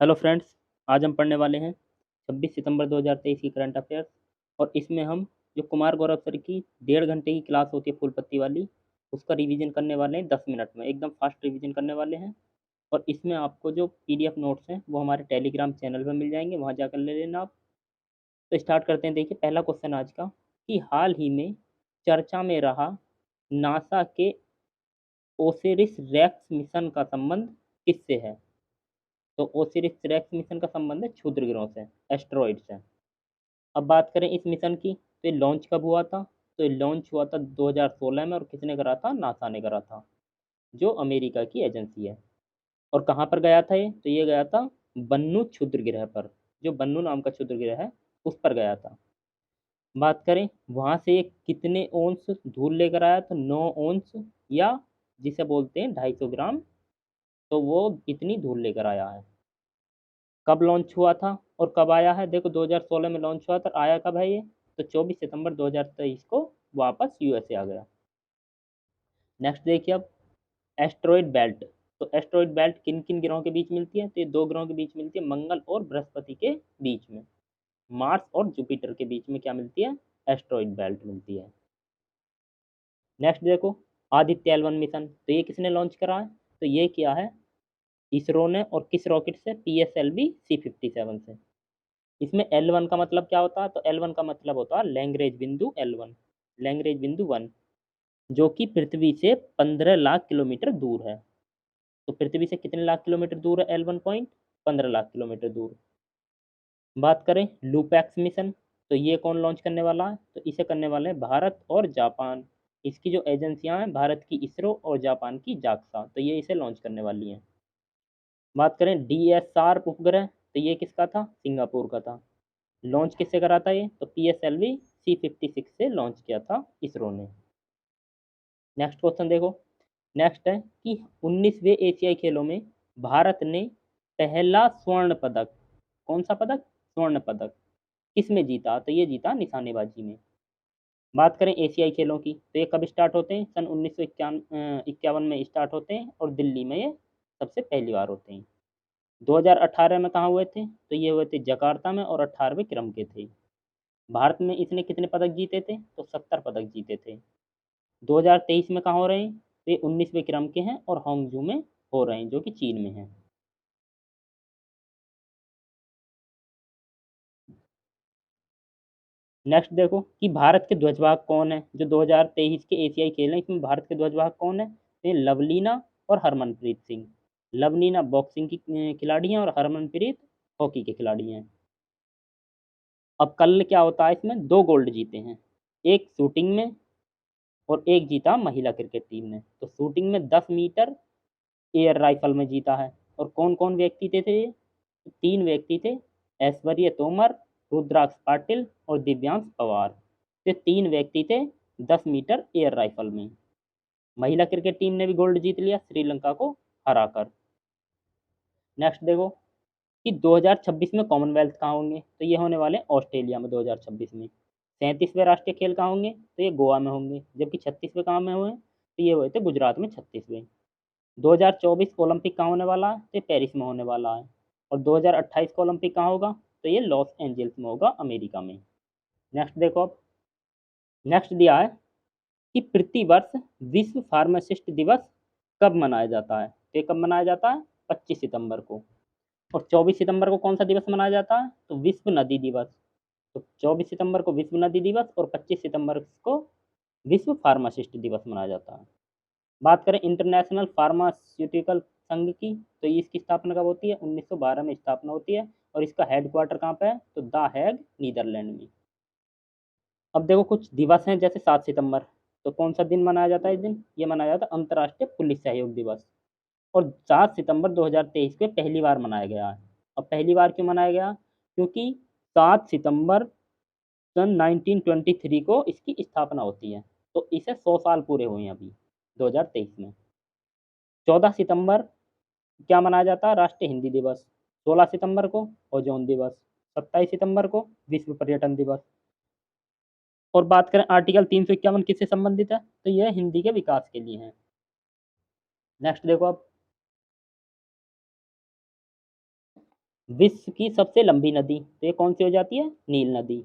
Hello friends. आज हम पढ़ने वाले हैं 26 सितंबर 2023 की करंट अफेयर्स। और इसमें हम जो कुमार गौरव सर की 1.5 घंटे की क्लास होती है फुल पत्ती वाली, उसका रिवीजन करने वाले हैं 10 मिनट में, एकदम फास्ट रिवीजन करने वाले हैं। और इसमें आपको जो पीडीएफ नोट्स हैं वो हमारे टेलीग्राम चैनल पर मिल जाएंगे, वहाँ जाकर ले लेना आप। तो स्टार्ट करते हैं। देखिए, पहला क्वेश्चन आज का कि हाल ही में चर्चा में रहा नासा के ओसिरिस रेक्स मिशन का संबंध किससे है? तो ओसिरिस रेक्स मिशन का संबंध है क्षुद्र ग्रहों से, एस्ट्रॉइड से। अब बात करें इस मिशन की, तो ये लॉन्च कब हुआ था? तो ये लॉन्च हुआ था 2016 में, और किसने करा था? नासा ने करा था, जो अमेरिका की एजेंसी है। और कहाँ पर गया था ये? तो ये गया था बन्नू क्षुद्र ग्रह पर, जो बन्नू नाम का क्षुद्र ग्रह है उस पर गया था। बात करें वहाँ से ये कितने ओंस धूल लेकर आया? तो 9 ओंस, या जिसे बोलते हैं 250 ग्राम। तो वो इतनी धूल लेकर आया है। कब लॉन्च हुआ था और कब आया है? देखो, 2016 में लॉन्च हुआ था, आया कब है ये? तो 24 सितंबर 2023 को वापस यूएसए आ गया। नेक्स्ट देखिए अब, एस्ट्रॉइड बेल्ट। तो एस्ट्रॉइड बेल्ट किन किन ग्रहों के बीच मिलती है? तो ये दो ग्रहों के बीच मिलती है, मंगल और बृहस्पति के बीच में। मार्स और जुपिटर के बीच में क्या मिलती है? एस्ट्रॉइड बेल्ट मिलती है। नेक्स्ट देखो, आदित्य L1 मिशन। तो ये किसने लॉन्च करा है? तो ये किया है इसरो ने, और किस रॉकेट से? PSLV C57 से। इसमें L1 का मतलब क्या होता है? तो L1 का मतलब होता है लैंग्रेज बिंदु L1, लैंग्रेज बिंदु 1, जो कि पृथ्वी से 15 लाख किलोमीटर दूर है। तो पृथ्वी से कितने लाख किलोमीटर दूर है L1 पॉइंट? 15 लाख किलोमीटर दूर। बात करें लूपैक्स मिशन, तो ये कौन लॉन्च करने वाला है? तो इसे करने वाले हैं भारत और जापान। इसकी जो एजेंसियां हैं, भारत की इसरो और जापान की जाक्सा, तो ये इसे लॉन्च करने वाली हैं। बात करें DSR उपग्रह, तो ये किसका था? सिंगापुर का था। लॉन्च किससे करा था ये? तो PSLV C56 से लॉन्च किया था इसरो ने। नेक्स्ट क्वेश्चन देखो। नेक्स्ट है कि 19वें एशियाई खेलों में भारत ने पहला स्वर्ण पदक, कौन सा पदक? स्वर्ण पदक किस में जीता? तो ये जीता निशानेबाजी में। बात करें एशियाई खेलों की, तो ये कब स्टार्ट होते हैं? सन 1951 में स्टार्ट होते हैं, और दिल्ली में ये सबसे पहली बार होते हैं। 2018 में कहाँ हुए थे? तो ये हुए थे जकार्ता में, और 18वें क्रम के थे। भारत में इसने कितने पदक जीते थे? तो 70 पदक जीते थे। 2023 में कहाँ हो रहे हैं? तो ये 19वें क्रम के हैं, और हांगजू में हो रहे हैं, जो कि चीन में है। नेक्स्ट देखो कि भारत के ध्वजवाहक कौन है? जो 2023 के एशियाई खेल हैं, इसमें भारत के ध्वजवाहक कौन है? तो ये लवलीना और हरमनप्रीत सिंह। लवलीना बॉक्सिंग की खिलाड़ी हैं, और हरमनप्रीत हॉकी के खिलाड़ी हैं। अब कल क्या होता है? इसमें दो गोल्ड जीते हैं, एक शूटिंग में और एक जीता महिला क्रिकेट टीम ने। तो शूटिंग में 10 मीटर एयर राइफल में जीता है। और कौन कौन व्यक्ति थे ये? तीन व्यक्ति थे, ऐश्वर्य तोमर, रुद्राक्ष पाटिल और दिव्यांश पवार। ये तीन व्यक्ति थे 10 मीटर एयर राइफल में। महिला क्रिकेट टीम ने भी गोल्ड जीत लिया श्रीलंका को हराकर। नेक्स्ट देखो कि 2026 में कॉमनवेल्थ कहाँ होंगे? तो ये होने वाले ऑस्ट्रेलिया में 2026 में। 37वें राष्ट्रीय खेल कहाँ होंगे? तो ये गोवा में होंगे। जबकि 36वें कहाँ में हुए? तो ये हुए थे गुजरात में 36वें। 2024 ओलंपिक कहाँ होने वाला है? तो ये पेरिस में होने वाला है। और 2028 का ओलंपिक कहाँ होगा? तो ये लॉस एंजल्स में होगा, अमेरिका में। नेक्स्ट देखो अब, नेक्स्ट दिया है कि प्रतिवर्ष विश्व फार्मासिस्ट दिवस कब मनाया जाता है? तो ये कब मनाया जाता है? 25 सितंबर को। और 24 सितंबर को कौन सा दिवस मनाया जाता है? तो विश्व नदी दिवस। तो 24 सितंबर को विश्व नदी दिवस, और 25 सितंबर को विश्व फार्मासिस्ट दिवस मनाया जाता है। बात करें इंटरनेशनल फार्मास्यूटिकल संघ की, तो इसकी स्थापना कब होती है? 1912 में स्थापना होती है। और इसका हेडक्वार्टर कहाँ पे है? तो द हैग, नीदरलैंड में। अब देखो कुछ दिवस हैं, जैसे 7 सितंबर। तो कौन सा दिन मनाया जाता है इस दिन? ये मनाया जाता है अंतर्राष्ट्रीय पुलिस सहयोग दिवस। और 7 सितंबर 2023 को पहली बार मनाया गया है। अब पहली बार क्यों मनाया गया? क्योंकि 7 सितंबर सन 1923 को इसकी स्थापना होती है। तो इसे 100 साल पूरे हुए हैं अभी 2023 में। 14 सितंबर क्या मनाया जाता है? राष्ट्रीय हिंदी दिवस। 16 सितंबर को ओजोन दिवस। 27 सितंबर को विश्व पर्यटन दिवस। और बात करें आर्टिकल 351 किससे संबंधित है? तो यह हिंदी के विकास के लिए है। नेक्स्ट देखो अब, विश्व की सबसे लंबी नदी, तो ये कौन सी हो जाती है? नील नदी।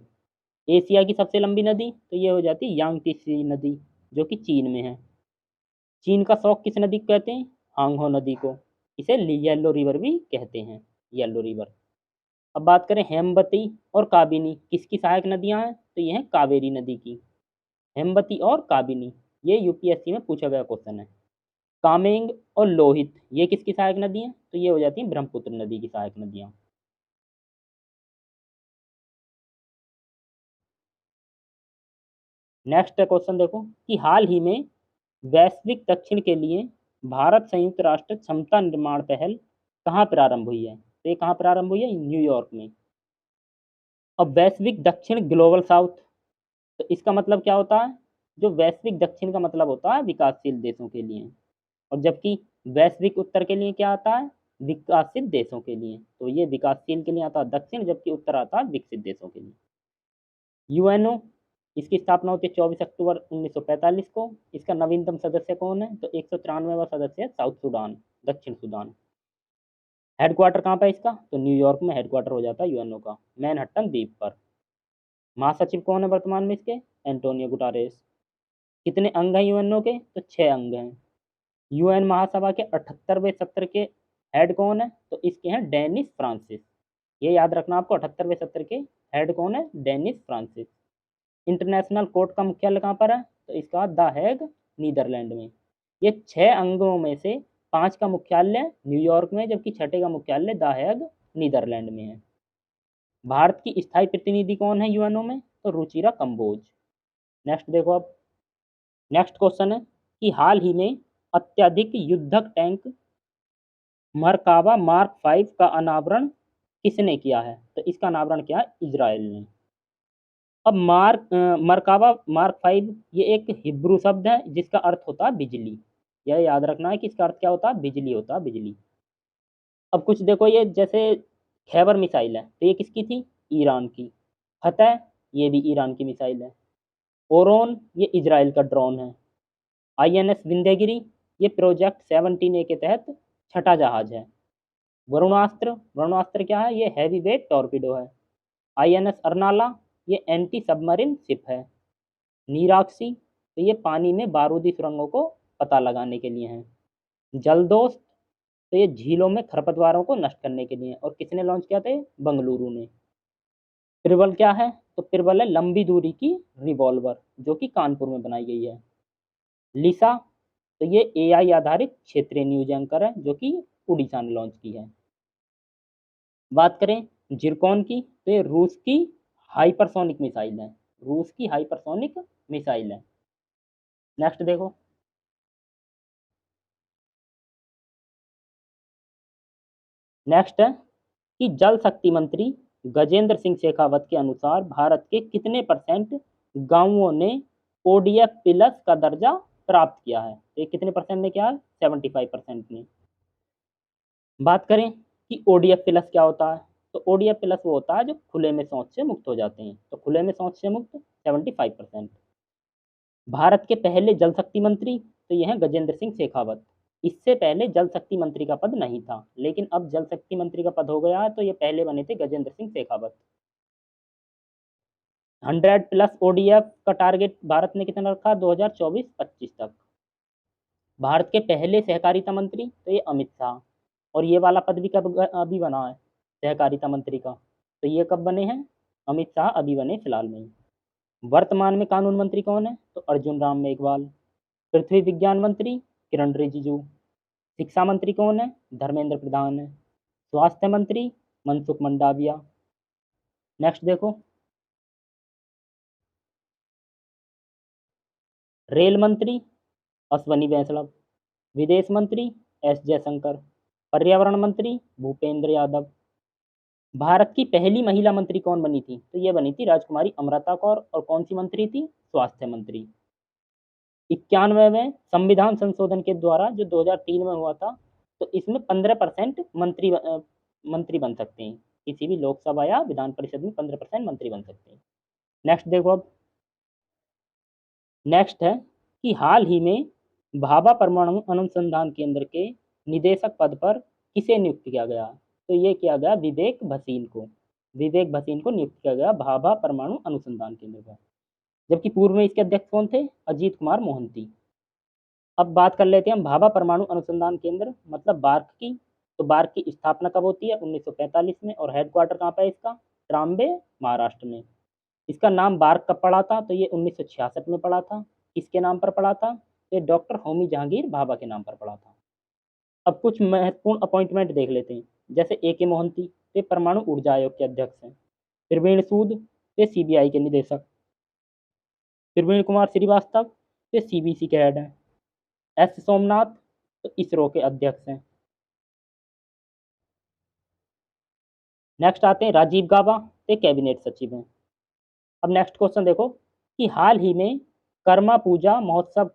एशिया की सबसे लंबी नदी, तो ये हो जाती है यांगत्से नदी, जो कि चीन में है। चीन का शौक किस नदी को कहते हैं? हांगहो नदी को। इसे येलो रिवर भी कहते हैं, येलो रिवर। अब बात करें हेमवती और काबिनी किसकी सहायक नदियां हैं, तो ये हैं कावेरी नदी की। हेमवती और काबिनी, ये यूपीएससी में पूछा गया क्वेश्चन है। कामेंग और लोहित ये किसकी सहायक नदी हैं, तो ये हो जाती हैं ब्रह्मपुत्र नदी की सहायक नदियां। नेक्स्ट क्वेश्चन देखो कि हाल ही में वैश्विक दक्षिण के लिए भारत संयुक्त राष्ट्र क्षमता निर्माण पहल कहाँ प्रारंभ हुई है, तो ये कहाँ प्रारंभ हुई है? न्यूयॉर्क में। अब वैश्विक दक्षिण ग्लोबल साउथ, तो इसका मतलब क्या होता है? जो वैश्विक दक्षिण का मतलब होता है विकासशील देशों के लिए, और जबकि वैश्विक उत्तर के लिए क्या आता है? विकासित देशों के लिए। तो ये विकासशील के लिए आता है दक्षिण, जबकि उत्तर आता है विकसित देशों के लिए। यूएनओ, इसकी स्थापना होती है 24 अक्टूबर 1945 को। इसका नवीनतम सदस्य कौन है? तो 193वां सदस्य है साउथ सूडान, दक्षिण सूडान। हेडक्वार्टर कहाँ पर है इसका? तो न्यूयॉर्क में हेडक्वार्टर हो जाता है यूएनओ का, मैनहट्टन द्वीप पर। महासचिव कौन है वर्तमान में इसके? एंटोनियो गुटारेस। कितने अंग हैं यूएनओ के? तो 6 अंग हैं। यूएन महासभा के 78वें सत्र के हेड कौन है? तो इसके हैं डेनिस फ्रांसिस। ये याद रखना आपको, 78वें सत्र के हेड कौन है? Dennis Francis. इंटरनेशनल कोर्ट का मुख्यालय कहाँ पर है? तो इसका द हेग, नीदरलैंड में। ये 6 अंगों में से 5 का मुख्यालय न्यूयॉर्क में, जबकि छठे का मुख्यालय द हेग, नीदरलैंड में है। भारत की स्थायी प्रतिनिधि कौन है यूएनओ में? तो रुचिरा कंबोज। नेक्स्ट देखो अब। नेक्स्ट क्वेश्चन है कि हाल ही में अत्यधिक युद्धक टैंक मरकावा मार्क 5 का अनावरण किसने किया है? तो इसका अनावरण किया है इजराइल ने। अब मरकावा मार्क 5 ये एक हिब्रू शब्द है जिसका अर्थ होता है बिजली। यह याद रखना है कि इसका अर्थ क्या होता है? बिजली होता है, बिजली। अब कुछ देखो, ये जैसे खैबर मिसाइल है, तो ये किसकी थी? ईरान की। फतह, ये भी ईरान की मिसाइल है। ओरोन, ये इजराइल का ड्रोन है। आईएनएस विंध्यगिरी, ये प्रोजेक्ट 17A के तहत छठा जहाज है। वरुणास्त्र, वरुणास्त्र क्या है? ये हैवी वेट टॉर्पीडो है। आईएनएस अर्नाला, ये एंटी सबमरीन शिप है। नीराक्षी, तो ये पानी में बारूदी सुरंगों को पता लगाने के लिए है। जलदोस्त, तो ये झीलों में खरपतवारों को नष्ट करने के लिए है। और किसने लॉन्च किया था? बंगलुरु ने। प्रबल क्या है? तो प्रबल है लंबी दूरी की रिवॉल्वर, जो कि कानपुर में बनाई गई है। लिसा, तो ये एआई आधारित क्षेत्रीय न्यूज एंकर है, जो कि उड़ीसा ने लॉन्च की है। बात करें जिरकॉन की, तो ये रूस की हाइपरसोनिक मिसाइल है, रूस की हाइपरसोनिक मिसाइल है। नेक्स्ट देखो। नेक्स्ट है कि जल शक्ति मंत्री गजेंद्र सिंह शेखावत के अनुसार भारत के कितने परसेंट गांवों ने ओडीएफ प्लस का दर्जा प्राप्त किया है? तो ये कितने परसेंट ने किया है? 75% ने। बात करें कि ओडीएफ प्लस क्या होता है, तो ओडीएफ प्लस वो होता है जो खुले में शौच से मुक्त हो जाते हैं। तो खुले में शौच से मुक्त 75%। भारत के पहले जल शक्ति मंत्री, तो ये हैं गजेंद्र सिंह शेखावत। इससे पहले जल शक्ति मंत्री का पद नहीं था, लेकिन अब जल शक्ति मंत्री का पद हो गया है, तो ये पहले बने थे गजेंद्र सिंह शेखावत। 100+ ओडीएफ का टारगेट भारत ने कितना रखा? 2024-25 तक। भारत के पहले सहकारिता मंत्री, तो ये अमित शाह। और ये वाला पद भी कब अभी बना है? सहकारिता मंत्री का, तो ये कब बने हैं? अमित शाह अभी बने फिलहाल में ही। वर्तमान में कानून मंत्री कौन है? तो अर्जुन राम मेघवाल। पृथ्वी विज्ञान मंत्री किरण रिजिजू। शिक्षा मंत्री कौन है? धर्मेंद्र प्रधान है। स्वास्थ्य मंत्री मनसुख मंडाविया। नेक्स्ट देखो। रेल मंत्री अश्वनी वैष्णव। विदेश मंत्री एस जयशंकर। पर्यावरण मंत्री भूपेंद्र यादव। भारत की पहली महिला मंत्री कौन बनी थी? तो ये बनी थी राजकुमारी अमृता कौर। और कौन सी मंत्री थी? स्वास्थ्य मंत्री। 91वें संविधान संशोधन के द्वारा जो 2003 में हुआ था, तो इसमें 15% मंत्री बन सकते हैं। किसी भी लोकसभा या विधान परिषद में 15% मंत्री बन सकते हैं। नेक्स्ट देखो अब। नेक्स्ट है कि हाल ही में भाभा परमाणु अनुसंधान केंद्र के निदेशक पद पर किसे नियुक्त किया गया? तो ये किया गया विवेक भसीन को नियुक्त किया गया भाभा परमाणु अनुसंधान केंद्र पर। जबकि पूर्व में इसके अध्यक्ष कौन थे? अजीत कुमार मोहंती। अब बात कर लेते हैं हम भाभा परमाणु अनुसंधान केंद्र मतलब बार्क की। तो बार्क की स्थापना कब होती है? 1945 में। और हेडक्वार्टर कहाँ पे है इसका? ट्राम्बे, महाराष्ट्र में। इसका नाम बार्क कब पड़ा था? तो ये 1966 में पड़ा था। किसके नाम पर पड़ा था? ये डॉक्टर होमी जहांगीर भाभा के नाम पर पड़ा था। अब कुछ महत्वपूर्ण अपॉइंटमेंट देख लेते हैं। जैसे ए के मोहंती, ये परमाणु ऊर्जा आयोग के अध्यक्ष हैं। प्रवीण सूद, ये सीबीआई के निदेशक। प्रवीण कुमार श्रीवास्तव, ये सीबीसी के हेड हैं। एस सोमनाथ, तो इसरो के अध्यक्ष हैं। नेक्स्ट आते हैं राजीव गाबा, ये कैबिनेट सचिव हैं। अब नेक्स्ट क्वेश्चन देखो कि हाल ही में कर्मा पूजा महोत्सव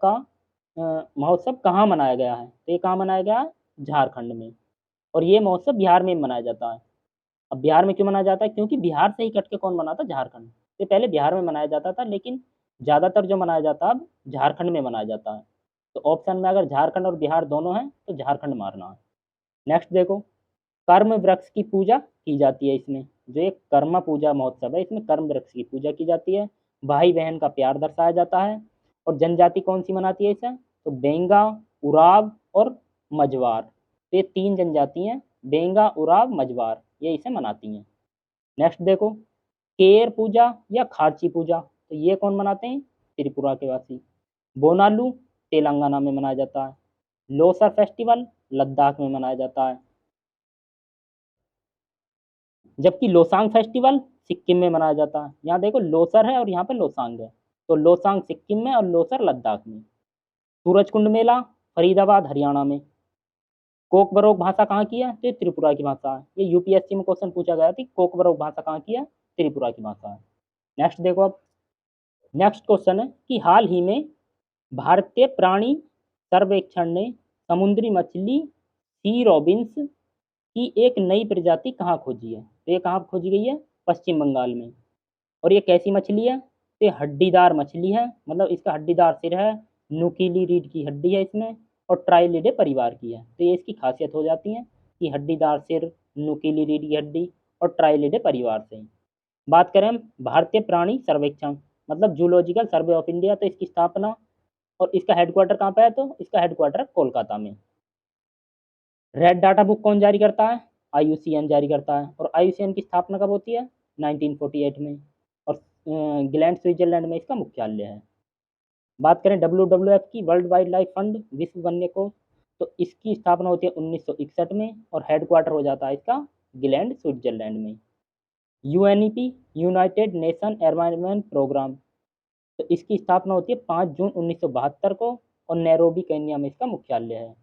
कहाँ मनाया गया है? तो ये कहाँ मनाया गया है? झारखंड में। और ये महोत्सव बिहार में मनाया जाता है। अब बिहार में क्यों मनाया जाता है? क्योंकि बिहार से ही कट के कौन बना था? झारखंड। ये पहले बिहार में मनाया जाता था, लेकिन ज़्यादातर जो मनाया जाता है अब झारखंड में मनाया जाता है। तो ऑप्शन में अगर झारखंड और बिहार दोनों हैं तो झारखंड मारना है। नेक्स्ट देखो, कर्म वृक्ष की पूजा की जाती है इसमें। जो एक कर्मा पूजा महोत्सव है, इसमें कर्म वृक्ष की पूजा की जाती है। भाई बहन का प्यार दर्शाया जाता है। और जनजाति कौन सी मनाती है इसे? तो बेंगा, उराव और मझवार। तो ये 3 जनजाति हैं, बेंगा, उराव, मझवार, ये इसे मनाती हैं। नेक्स्ट देखो, केर पूजा या खारची पूजा, तो ये कौन मनाते हैं? त्रिपुरा के वासी। बोनालू तेलंगाना में मनाया जाता है। लोसर फेस्टिवल लद्दाख में मनाया जाता है। जबकि लोसांग फेस्टिवल सिक्किम में मनाया जाता है। यहाँ देखो लोसर है और यहाँ पे लोसांग है। तो लोसांग सिक्किम में और लोसर लद्दाख में। सूरजकुंड मेला फरीदाबाद हरियाणा में। कोकबरोक भाषा कहाँ की है? तो ये त्रिपुरा की भाषा है। ये यूपीएससी में क्वेश्चन पूछा गया था, कोकबरोक भाषा कहाँ की है? त्रिपुरा की भाषा है। नेक्स्ट देखो, अब नेक्स्ट क्वेश्चन है कि हाल ही में भारतीय प्राणी सर्वेक्षण ने समुद्री मछली सी रॉबिन्स की एक नई प्रजाति कहाँ खोजी है? तो ये कहाँ खोजी गई है? पश्चिम बंगाल में। और ये कैसी मछली है? तो ये हड्डीदार मछली है, मतलब इसका हड्डीदार सिर है, नुकीली रीढ़ की हड्डी है इसमें, और ट्राइलिडे परिवार की है। तो ये इसकी खासियत हो जाती है कि हड्डीदार सिर, नुकीली रीढ़ की हड्डी और ट्राइलिडे परिवार से। बात करें हम भारतीय प्राणी सर्वेक्षण मतलब जूलॉजिकल सर्वे ऑफ इंडिया, तो इसकी स्थापना और इसका हेडक्वार्टर कहाँ पे है? तो इसका हेडक्वार्टर कोलकाता में। रेड डाटा बुक कौन जारी करता है? आईयूसीएन जारी करता है। और आईयूसीएन की स्थापना कब होती है? 1948 में। और ग्लैंड स्विट्जरलैंड में इसका मुख्यालय है। बात करें WWF की, वर्ल्ड वाइल्ड लाइफ फंड, विश्व वन्य कोष, तो इसकी स्थापना होती है 1961 में और हेडक्वार्टर हो जाता है इसका ग्लैंड स्विट्जरलैंड में। UNEP, United Nation Environment Programme, तो इसकी स्थापना होती है 5 जून 1972 को और नैरोबी केन्या में इसका मुख्यालय है।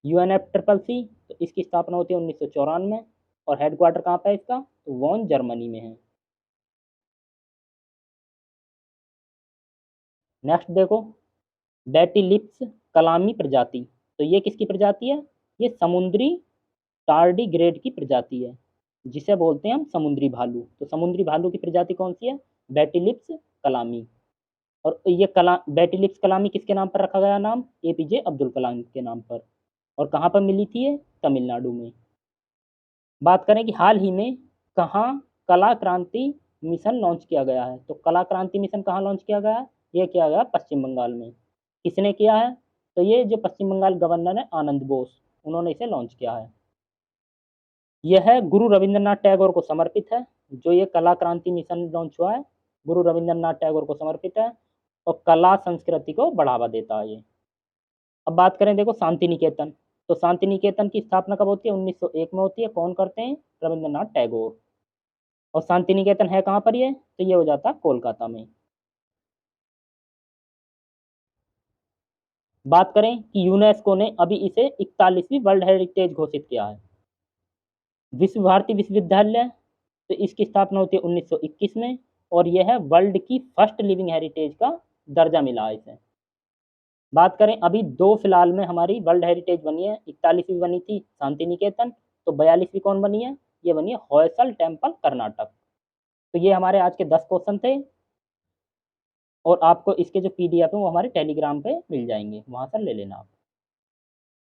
UNFCCC, तो इसकी स्थापना होती है 1994 में और हेडक्वार्टर कहाँ पे है इसका? तो वॉन जर्मनी में है। नेक्स्ट देखो, बैटिलिप्स कलामी प्रजाति, तो ये किसकी प्रजाति है? ये समुद्री टार्डीग्रेड की प्रजाति है, जिसे बोलते हैं हम समुद्री भालू। तो समुद्री भालू की प्रजाति कौन सी है? बैटिलिप्स कलामी। और ये बैटिलिप्स कलामी किसके नाम पर रखा गया नाम? APJ अब्दुल कलाम के नाम पर। और कहाँ पर मिली थी ये? तमिलनाडु में। बात करें कि हाल ही में कहाँ कला क्रांति मिशन लॉन्च किया गया है? तो कला क्रांति मिशन कहाँ लॉन्च किया गया है? ये किया गया पश्चिम बंगाल में। किसने किया है? तो ये जो पश्चिम बंगाल गवर्नर है आनंद बोस, उन्होंने इसे लॉन्च किया है। यह गुरु रविंद्रनाथ टैगोर को समर्पित है। जो ये कला क्रांति मिशन लॉन्च हुआ है, गुरु रविंद्रनाथ टैगोर को समर्पित है और कला संस्कृति को बढ़ावा देता है ये। अब बात करें देखो शांति निकेतन, तो शांति निकेतन की स्थापना कब होती है? 1901 में होती है। कौन करते हैं? रविंद्रनाथ टैगोर। और शांति निकेतन है कहाँ पर ये? तो ये हो जाता है कोलकाता में। बात करें कि यूनेस्को ने अभी इसे 41वीं वर्ल्ड हेरिटेज घोषित किया है। विश्व भारती विश्वविद्यालय, तो इसकी स्थापना होती है 1921 में और यह है वर्ल्ड की फर्स्ट लिविंग हेरिटेज का दर्जा मिला है इसे। बात करें अभी दो फिलहाल में हमारी वर्ल्ड हेरिटेज बनी है, 41वीं बनी थी शांति निकेतन, तो 42वीं कौन बनी है? ये बनी है होयसल टेम्पल कर्नाटक। तो ये हमारे आज के 10 क्वेश्चन थे और आपको इसके जो PDF है वो हमारे टेलीग्राम पे मिल जाएंगे, वहाँ से ले लेना आप।